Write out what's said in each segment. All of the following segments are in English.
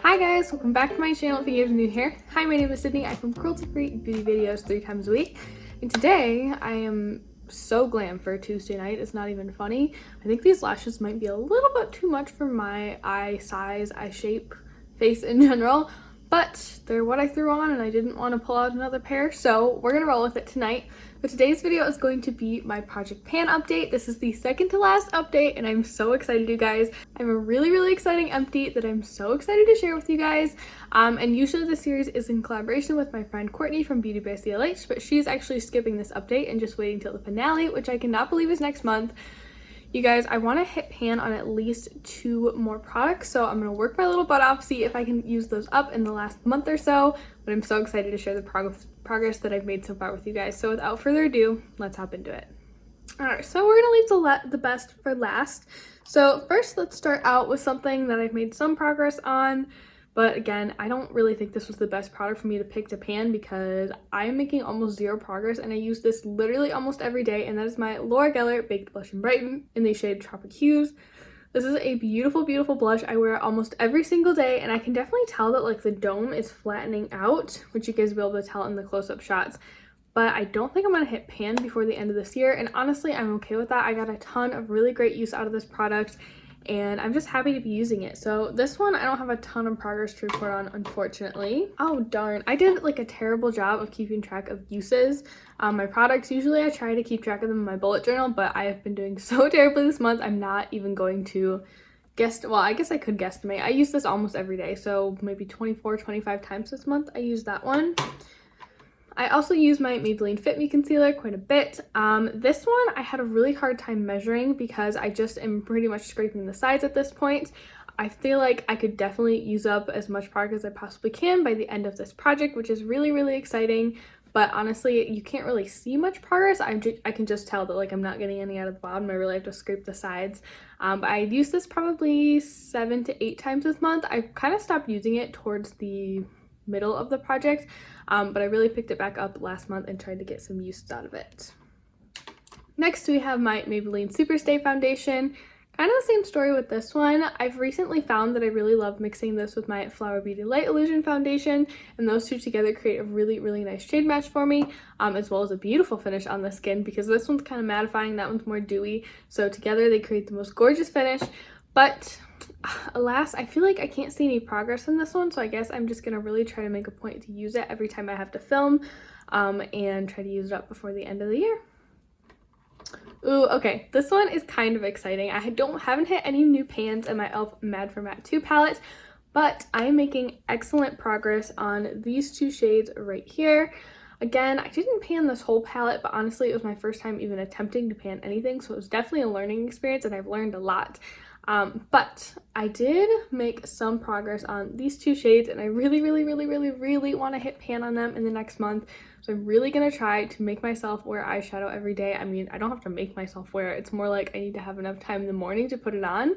Hi guys, welcome back to my channel if you guys are new here. Hi, my name is Sydney. I'm from cruelty-free beauty videos 3 times a week. And today I am so glam for a Tuesday night. It's not even funny. I think these lashes might be a little bit too much for my eye size, eye shape, face in general. But they're what I threw on and I didn't want to pull out another pair. So we're going to roll with it tonight. But today's video is going to be my Project Pan update. This is the second to last update and I'm so excited, you guys. I have a really exciting update that I'm so excited to share with you guys. And usually this series is in collaboration with my friend Courtney from Beauty by CLH, but she's actually skipping this update and just waiting till the finale, which I cannot believe is next month. You guys, I want to hit pan on at least 2 more products, so I'm going to work my little butt off, see if I can use those up in the last month or so, but I'm so excited to share the progress that I've made so far with you guys. So without further ado, let's hop into it. Alright, so we're going to leave the best for last. So first, let's start out with something that I've made some progress on. But again, I don't really think this was the best product for me to pick to pan because I'm making almost 0 progress and I use this literally almost every day, and that is my Laura Geller Baked Blush and Brighten in the shade Tropic Hues. This is a beautiful blush. I wear it almost every single day and I can definitely tell that like the dome is flattening out, which you guys will be able to tell in the close-up shots. But I don't think I'm going to hit pan before the end of this year, and honestly I'm okay with that. I got a ton of really great use out of this product and I'm just happy to be using it. So this one I don't have a ton of progress to report on, unfortunately. Oh darn, I did like a terrible job of keeping track of uses. My products, usually I try to keep track of them in my bullet journal, but I have been doing so terribly this month. I'm not even going to well, I guess I could guesstimate. I use this almost every day, so maybe 25 times this month I use that one. I also use my Maybelline Fit Me concealer quite a bit. This one I had a really hard time measuring because I just am pretty much scraping the sides at this point. I feel like I could definitely use up as much product as I possibly can by the end of this project, which is really exciting. But honestly, you can't really see much progress. I can just tell that like I'm not getting any out of the bottom. I really have to scrape the sides. But I used this probably 7 to 8 times this month. I kind of stopped using it towards the middle of the project, but I really picked it back up last month and tried to get some use out of it. Next we have my Maybelline Superstay foundation. Kind of the same story with this one. I've recently found that I really love mixing this with my Flower Beauty Light Illusion foundation, and those two together create a really nice shade match for me, as well as a beautiful finish on the skin because this one's kind of mattifying, that one's more dewy, so together they create the most gorgeous finish. But alas, I feel like I can't see any progress in this one, so I guess I'm just gonna really try to make a point to use it every time I have to film, and try to use it up before the end of the year. Ooh, okay, this one is kind of exciting. I haven't hit any new pans in my e.l.f. Mad for Matte 2 palette, but I am making excellent progress on these 2 shades right here. Again, I didn't pan this whole palette, but honestly it was my first time even attempting to pan anything, so it was definitely a learning experience and I've learned a lot. But I did make some progress on these 2 shades and I really want to hit pan on them in the next month. So I'm really going to try to make myself wear eyeshadow every day. I mean, I don't have to make myself wear it. It's more like I need to have enough time in the morning to put it on.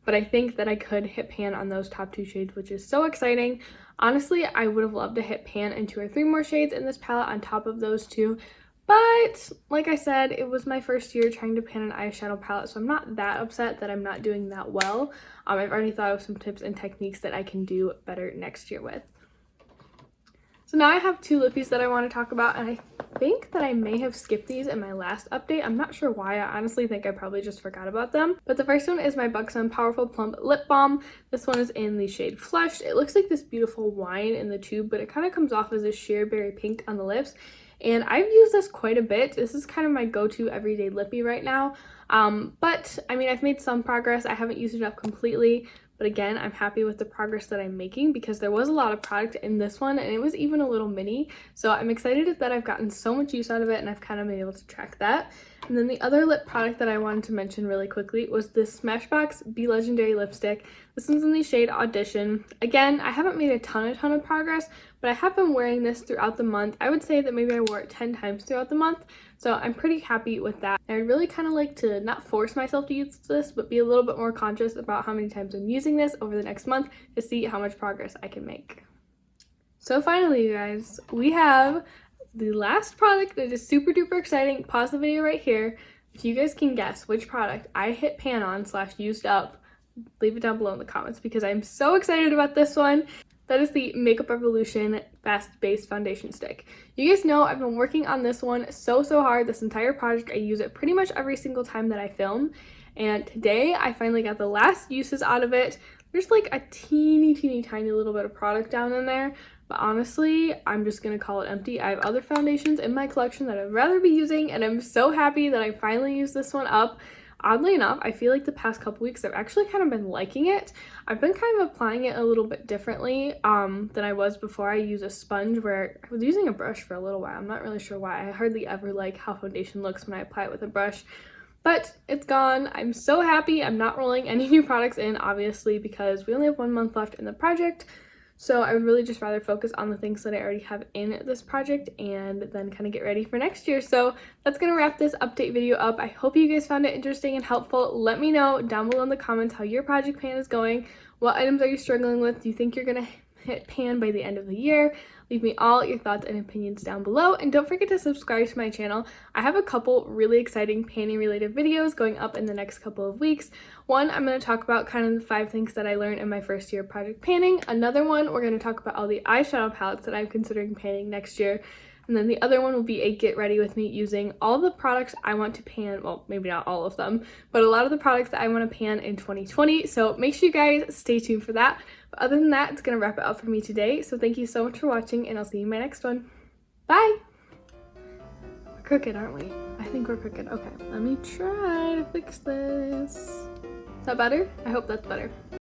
But I think that I could hit pan on those top 2 shades, which is so exciting. Honestly, I would have loved to hit pan in 2 or 3 more shades in this palette on top of those 2. But like I said, it was my first year trying to pan an eyeshadow palette, so I'm not that upset that I'm not doing that well. I've already thought of some tips and techniques that I can do better next year with. So now I have 2 lippies that I want to talk about, and I think that I may have skipped these in my last update. I'm not sure why. I honestly think I probably just forgot about them. But the first one is my Buxom Powerful Plump Lip Balm. This one is in the shade Flushed. It looks like this beautiful wine in the tube, but it kind of comes off as a sheer berry pink on the lips. And I've used this quite a bit. This is kind of my go-to everyday lippy right now. But I mean, I've made some progress. I haven't used it up completely. But again, I'm happy with the progress that I'm making because there was a lot of product in this one and it was even a little mini. So I'm excited that I've gotten so much use out of it and I've kind of been able to track that. And then the other lip product that I wanted to mention really quickly was this Smashbox Be Legendary lipstick. This one's in the shade Audition. Again, I haven't made a ton of progress, but I have been wearing this throughout the month. I would say that maybe I wore it 10 times throughout the month. So I'm pretty happy with that. I really kind of like to not force myself to use this, but be a little bit more conscious about how many times I'm using this over the next month to see how much progress I can make. So finally, you guys, we have the last product that is super duper exciting. Pause the video right here. If you guys can guess which product I hit pan on / used up leave it down below in the comments because I'm so excited about this one. That is the Makeup Revolution Fast Base Foundation Stick. You guys know I've been working on this one so hard this entire project. I use it pretty much every single time that I film. And today I finally got the last uses out of it. There's like a teeny tiny little bit of product down in there. But honestly, I'm just going to call it empty. I have other foundations in my collection that I'd rather be using. And I'm so happy that I finally used this one up. Oddly enough, I feel like the past couple weeks I've actually kind of been liking it. I've been kind of applying it a little bit differently than I was before. I use a sponge where I was using a brush for a little while. I'm not really sure why. I hardly ever like how foundation looks when I apply it with a brush. But it's gone. I'm so happy. I'm not rolling any new products in, obviously, because we only have 1 month left in the project. So I would really just rather focus on the things that I already have in this project and then kind of get ready for next year. So that's going to wrap this update video up. I hope you guys found it interesting and helpful. Let me know down below in the comments how your project pan is going. What items are you struggling with? Do you think you're going to hit pan by the end of the year? Leave me all your thoughts and opinions down below, and don't forget to subscribe to my channel. I have a couple really exciting panning related videos going up in the next couple of weeks. One, I'm going to talk about kind of the 5 things that I learned in my first year of project panning. Another one, we're going to talk about all the eyeshadow palettes that I'm considering panning next year. And then the other one will be a get ready with me using all the products I want to pan, well, maybe not all of them, but a lot of the products that I want to pan in 2020. So make sure you guys stay tuned for that. But other than that, it's going to wrap it up for me today. So thank you so much for watching, and I'll see you in my next one. Bye! We're crooked, aren't we? I think we're crooked. Okay, let me try to fix this. Is that better? I hope that's better.